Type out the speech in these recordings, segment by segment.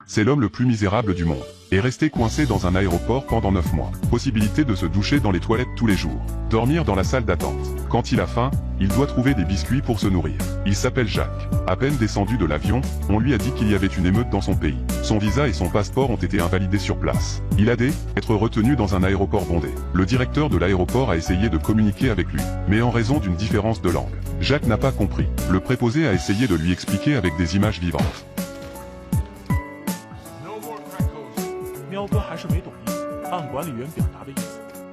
c'est l'homme le plus misérable du monde. Et rester coincé dans un aéroport pendant 9 mois. Possibilité de se doucher dans les toilettes tous les jours. Dormir dans la salle d'attente. Quand il a faim, il doit trouver des biscuits pour se nourrir. Il s'appelle Jacques. À peine descendu de l'avion, on lui a dit qu'il y avait une émeute dans son pays. Son visa et son passeport ont été invalidés sur place. Il a être retenu dans un aéroport bondé. Le directeur de l'aéroport a essayé de communiquer avec lui, mais en raison d'une différence de langue. Jacques n'a pas compris. Le préposé a essayé de lui expliquer avec des images vivantes.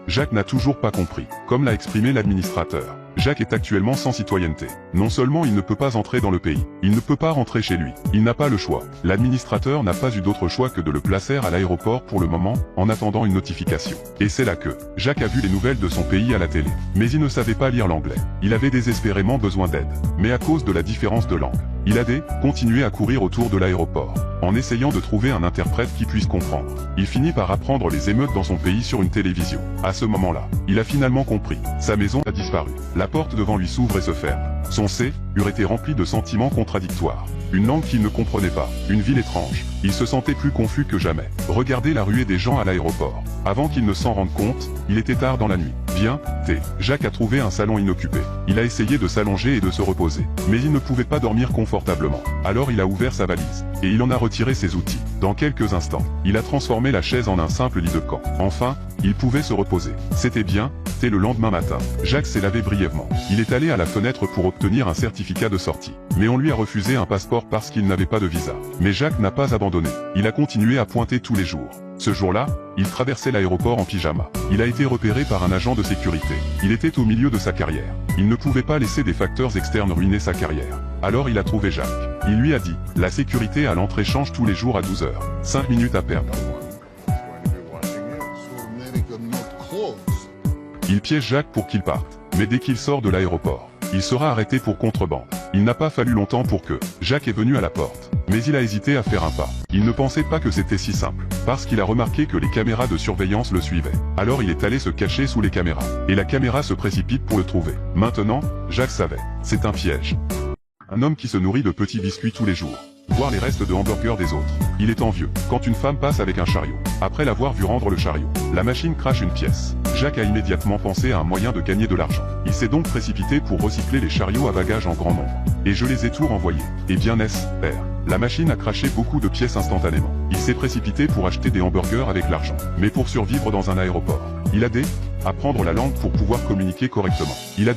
Jacques n'a toujours pas compris, comme l'a exprimé l'administrateur. Jacques est actuellement sans citoyenneté. Non seulement il ne peut pas entrer dans le pays, il ne peut pas rentrer chez lui. Il n'a pas le choix. L'administrateur n'a pas eu d'autre choix que de le placer à l'aéroport pour le moment, en attendant une notification. Et c'est là que Jacques a vu les nouvelles de son pays à la télé. Mais il ne savait pas lire l'anglais. Il avait désespérément besoin d'aide. Mais à cause de la différence de langue, il a continué à courir autour de l'aéroport, en essayant de trouver un interprète qui puisse comprendre. Il finit par apprendre les émeutes dans son pays sur une télévision. À ce moment-là, il a finalement compris. Sa maison a disparu. La porte devant lui s'ouvre et se ferme. Son cœur était rempli de sentiments contradictoires. Une langue qu'il ne comprenait pas. Une ville étrange. Il se sentait plus confus que jamais. Regardez la ruée des gens à l'aéroport. Avant qu'il ne s'en rende compte, il était tard dans la nuit. Bien, Jacques a trouvé un salon inoccupé. Il a essayé de s'allonger et de se reposer. Mais il ne pouvait pas dormir confortablement. Alors il a ouvert sa valise. Et il en a retiré ses outils. Dans quelques instants, il a transformé la chaise en un simple lit de camp. Enfin, il pouvait se reposer. C'était bien, le lendemain matin. Jacques s'est lavé brièvement. Il est allé à la fenêtre pour obtenir un certificat de sortie. Mais on lui a refusé un passeport parce qu'il n'avait pas de visa. Mais Jacques n'a pas abandonné. Il a continué à pointer tous les jours. Ce jour-là, il traversait l'aéroport en pyjama. Il a été repéré par un agent de sécurité. Il était au milieu de sa carrière. Il ne pouvait pas laisser des facteurs externes ruiner sa carrière. Alors il a trouvé Jacques. Il lui a dit, la sécurité à l'entrée change tous les jours à 12 heures. 5 minutes à perdre. Il piège Jacques pour qu'il parte. Mais dès qu'il sort de l'aéroport, il sera arrêté pour contrebande. Il n'a pas fallu longtemps pour que Jacques est venu à la porte. Mais il a hésité à faire un pas. Il ne pensait pas que c'était si simple. Parce qu'il a remarqué que les caméras de surveillance le suivaient. Alors il est allé se cacher sous les caméras. Et la caméra se précipite pour le trouver. Maintenant, Jacques savait. C'est un piège. Un homme qui se nourrit de petits biscuits tous les jours. Voir les restes de hamburgers des autres. Il est envieux. Quand une femme passe avec un chariot. Après l'avoir vu rendre le chariot, la machine crache une pièce. Jacques a immédiatement pensé à un moyen de gagner de l'argent. Il s'est donc précipité pour recycler les chariots à bagages en grand nombre. Et je les ai tous renvoyés. Et bien la machine a craché beaucoup de pièces instantanément. Il s'est précipité pour acheter des hamburgers avec l'argent. Mais pour survivre dans un aéroport, il a apprendre la langue pour pouvoir communiquer correctement. Il a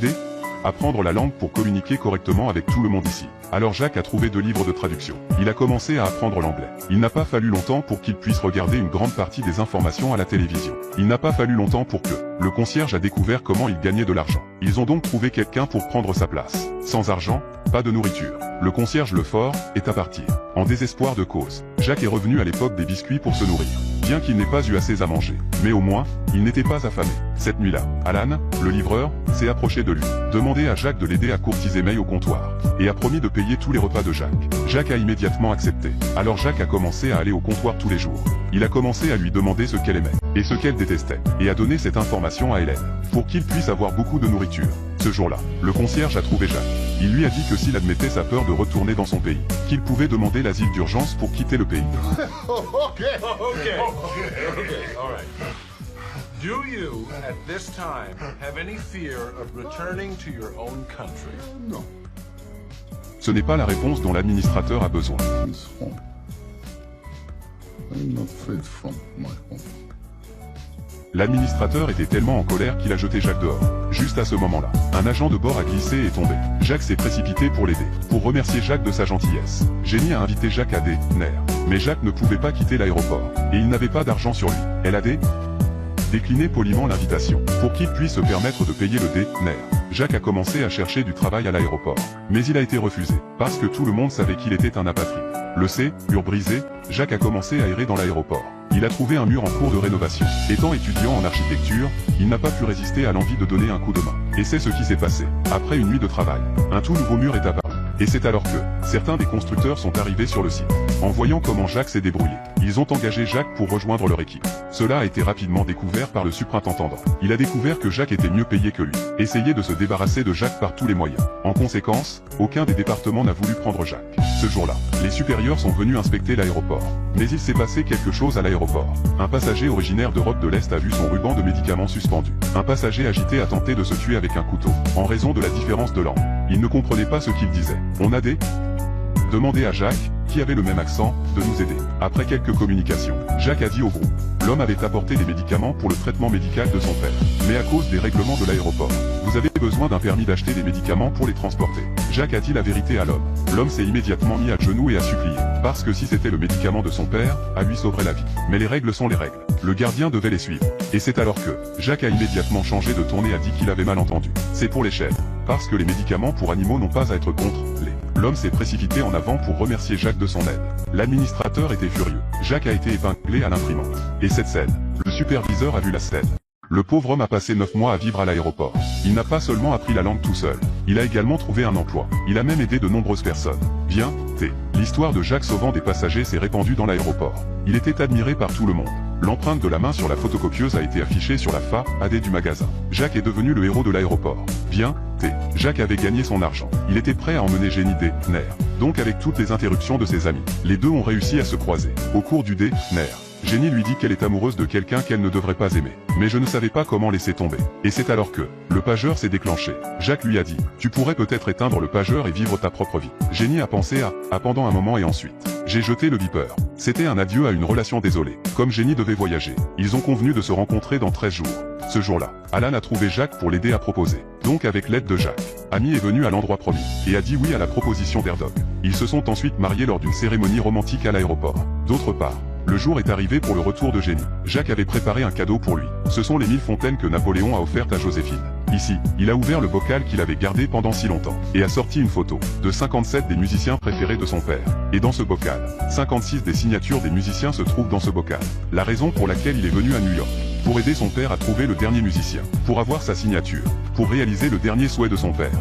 apprendre la langue pour communiquer correctement avec tout le monde ici. Alors Jacques a trouvé 2 livres de traduction. Il a commencé à apprendre l'anglais. Il n'a pas fallu longtemps pour qu'il puisse regarder une grande partie des informations à la télévision. Il n'a pas fallu longtemps pour que le concierge a découvert comment il gagnait de l'argent. Ils ont donc trouvé quelqu'un pour prendre sa place. Sans argent, pas de nourriture. Le concierge Lefort est à partir. En désespoir de cause, Jacques est revenu à l'époque des biscuits pour se nourrir. Bien qu'il n'ait pas eu assez à manger. Mais au moins, il n'était pas affamé. Cette nuit-là, Alan, le livreur, s'est approché de lui. Demandé à Jacques de l'aider à courtiser May au comptoir. Et a promis de payer tous les repas de Jacques. Jacques a immédiatement accepté. Alors Jacques a commencé à aller au comptoir tous les jours. Il a commencé à lui demander ce qu'elle aimait. Et ce qu'elle détestait. Et a donné cette information à Hélène. Pour qu'il puisse avoir beaucoup de nourriture. Ce jour-là, le concierge a trouvé Jacques. Il lui a dit que s'il admettait sa peur de retourner dans son pays, qu'il pouvait demander l'asile d'urgence pour quitter le pays. Okay, all right. Do you, at this time, have any fear of returning to your own country? No. Ce n'est pas la réponse dont l'administrateur a besoin. It's home. I'm not afraid from my home. L'administrateur était tellement en colère qu'il a jeté Jacques dehors. Juste à ce moment-là, un agent de bord a glissé et est tombé. Jacques s'est précipité pour l'aider. Pour remercier Jacques de sa gentillesse, Jenny a invité Jacques à dîner. Mais Jacques ne pouvait pas quitter l'aéroport. Et il n'avait pas d'argent sur lui. Elle a décliné poliment l'invitation. Pour qu'il puisse se permettre de payer le dîner, Jacques a commencé à chercher du travail à l'aéroport. Mais il a été refusé. Parce que tout le monde savait qu'il était un apatride. Le mur brisé, Jacques a commencé à errer dans l'aéroport. Il a trouvé un mur en cours de rénovation. Étant étudiant en architecture, il n'a pas pu résister à l'envie de donner un coup de main. Et c'est ce qui s'est passé. Après une nuit de travail, un tout nouveau mur est apparu. Et c'est alors que certains des constructeurs sont arrivés sur le site. En voyant comment Jacques s'est débrouillé, ils ont engagé Jacques pour rejoindre leur équipe. Cela a été rapidement découvert par le surintendant. Il a découvert que Jacques était mieux payé que lui. Essayait de se débarrasser de Jacques par tous les moyens. En conséquence, aucun des départements n'a voulu prendre Jacques. Ce jour-là, les supérieurs sont venus inspecter l'aéroport. Mais il s'est passé quelque chose à l'aéroport. Un passager originaire d'Europe de l'Est a vu son ruban de médicaments suspendu. Un passager agité a tenté de se tuer avec un couteau, en raison de la différence de langue. Il ne comprenait pas ce qu'il disait. On a demandé à Jacques, qui avait le même accent, de nous aider. Après quelques communications, Jacques a dit au groupe. L'homme avait apporté des médicaments pour le traitement médical de son père. Mais à cause des règlements de l'aéroport, vous avez besoin d'un permis d'acheter des médicaments pour les transporter. Jacques a dit la vérité à l'homme. L'homme s'est immédiatement mis à genoux et a supplié. Parce que si c'était le médicament de son père, à lui sauverait la vie. Mais les règles sont les règles. Le gardien devait les suivre. Et c'est alors que, Jacques a immédiatement changé de ton et a dit qu'il avait mal entendu. C'est pour les chèvres. Parce que les médicaments pour animaux n'ont pas à être contre les. L'homme s'est précipité en avant pour remercier Jacques de son aide. L'administrateur était furieux. Jacques a été épinglé à l'imprimante. Et cette scène, le superviseur a vu la scène. Le pauvre homme a passé 9 mois à vivre à l'aéroport. Il n'a pas seulement appris la langue tout seul. Il a également trouvé un emploi. Il a même aidé de nombreuses personnes. Bien, l'histoire de Jacques sauvant des passagers s'est répandue dans l'aéroport. Il était admiré par tout le monde. L'empreinte de la main sur la photocopieuse a été affichée sur la FA-AD du magasin. Jacques est devenu le héros de l'aéroport. Bien, Jacques avait gagné son argent. Il était prêt à emmener Jenny Ner. Donc avec toutes les interruptions de ses amis, les deux ont réussi à se croiser. Au cours du Ner, Jenny lui dit qu'elle est amoureuse de quelqu'un qu'elle ne devrait pas aimer. Mais je ne savais pas comment laisser tomber. Et c'est alors que, le pageur s'est déclenché. Jacques lui a dit, tu pourrais peut-être éteindre le pageur et vivre ta propre vie. Jenny a pensé à pendant un moment et ensuite. J'ai jeté le beeper. C'était un adieu à une relation désolée. Comme Jenny devait voyager, ils ont convenu de se rencontrer dans 13 jours. Ce jour-là, Alan a trouvé Jacques pour l'aider à proposer. Donc avec l'aide de Jacques, Amy est venue à l'endroit promis, et a dit oui à la proposition d'Airdog. Ils se sont ensuite mariés lors d'une cérémonie romantique à l'aéroport. D'autre part, le jour est arrivé pour le retour de Jenny. Jacques avait préparé un cadeau pour lui. Ce sont les 1000 fontaines que Napoléon a offertes à Joséphine. Ici, il a ouvert le bocal qu'il avait gardé pendant si longtemps, et a sorti une photo de 57 des musiciens préférés de son père. Et dans ce bocal, 56 des signatures des musiciens se trouvent dans ce bocal. La raison pour laquelle il est venu à New York, pour aider son père à trouver le dernier musicien, pour avoir sa signature, pour réaliser le dernier souhait de son père.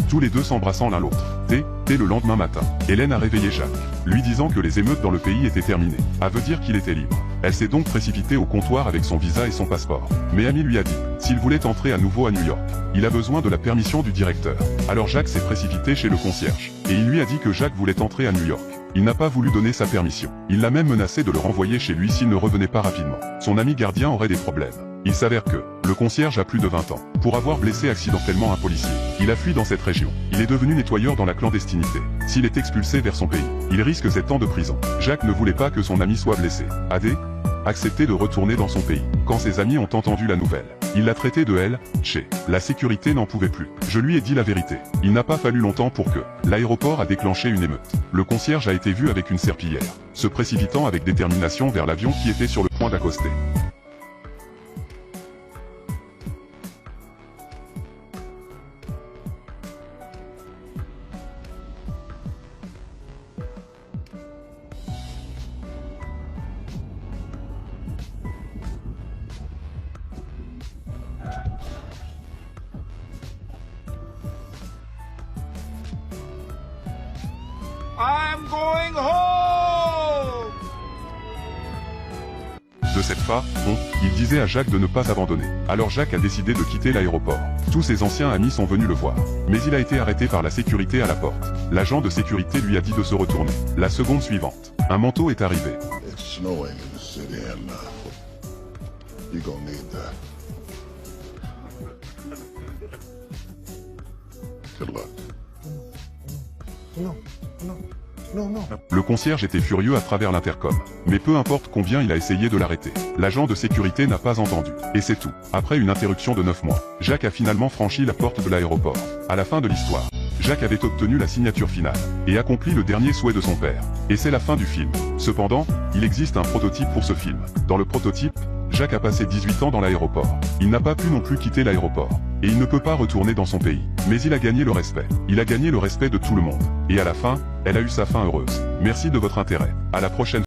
Tous les deux s'embrassant l'un l'autre. Le lendemain matin, Hélène a réveillé Jacques, lui disant que les émeutes dans le pays étaient terminées. Ça veut dire qu'il était libre. Elle s'est donc précipitée au comptoir avec son visa et son passeport. Mais Amy lui a dit, s'il voulait entrer à nouveau à New York, il a besoin de la permission du directeur. Alors Jacques s'est précipité chez le concierge, et il lui a dit que Jacques voulait entrer à New York. Il n'a pas voulu donner sa permission. Il l'a même menacé de le renvoyer chez lui s'il ne revenait pas rapidement. Son ami gardien aurait des problèmes. Il s'avère que, le concierge a plus de 20 ans, pour avoir blessé accidentellement un policier. Il a fui dans cette région. Il est devenu nettoyeur dans la clandestinité. S'il est expulsé vers son pays, il risque 7 ans de prison. Jacques ne voulait pas que son ami soit blessé. Accepté de retourner dans son pays. Quand ses amis ont entendu la nouvelle, il l'a traité de elle, la sécurité n'en pouvait plus. Je lui ai dit la vérité. Il n'a pas fallu longtemps pour que l'aéroport a déclenché une émeute. Le concierge a été vu avec une serpillière, se précipitant avec détermination vers l'avion qui était sur le point d'accoster. I'm going home! De cette façon, il disait à Jacques de ne pas abandonner. Alors Jacques a décidé de quitter l'aéroport. Tous ses anciens amis sont venus le voir. Mais il a été arrêté par la sécurité à la porte. L'agent de sécurité lui a dit de se retourner. La seconde suivante, un manteau est arrivé. It's snowing in the city and you're gonna need that. Good luck. Le concierge était furieux à travers l'intercom. Mais peu importe combien il a essayé de l'arrêter, l'agent de sécurité n'a pas entendu. Et c'est tout. Après une interruption de 9 mois, Jacques a finalement franchi la porte de l'aéroport. À la fin de l'histoire, Jacques avait obtenu la signature finale, et accompli le dernier souhait de son père. Et c'est la fin du film. Cependant, il existe un prototype pour ce film. Dans le prototype, Jacques a passé 18 ans dans l'aéroport. Il n'a pas pu non plus quitter l'aéroport. Et il ne peut pas retourner dans son pays. Mais il a gagné le respect. Il a gagné le respect de tout le monde. Et à la fin, elle a eu sa fin heureuse. Merci de votre intérêt. À la prochaine.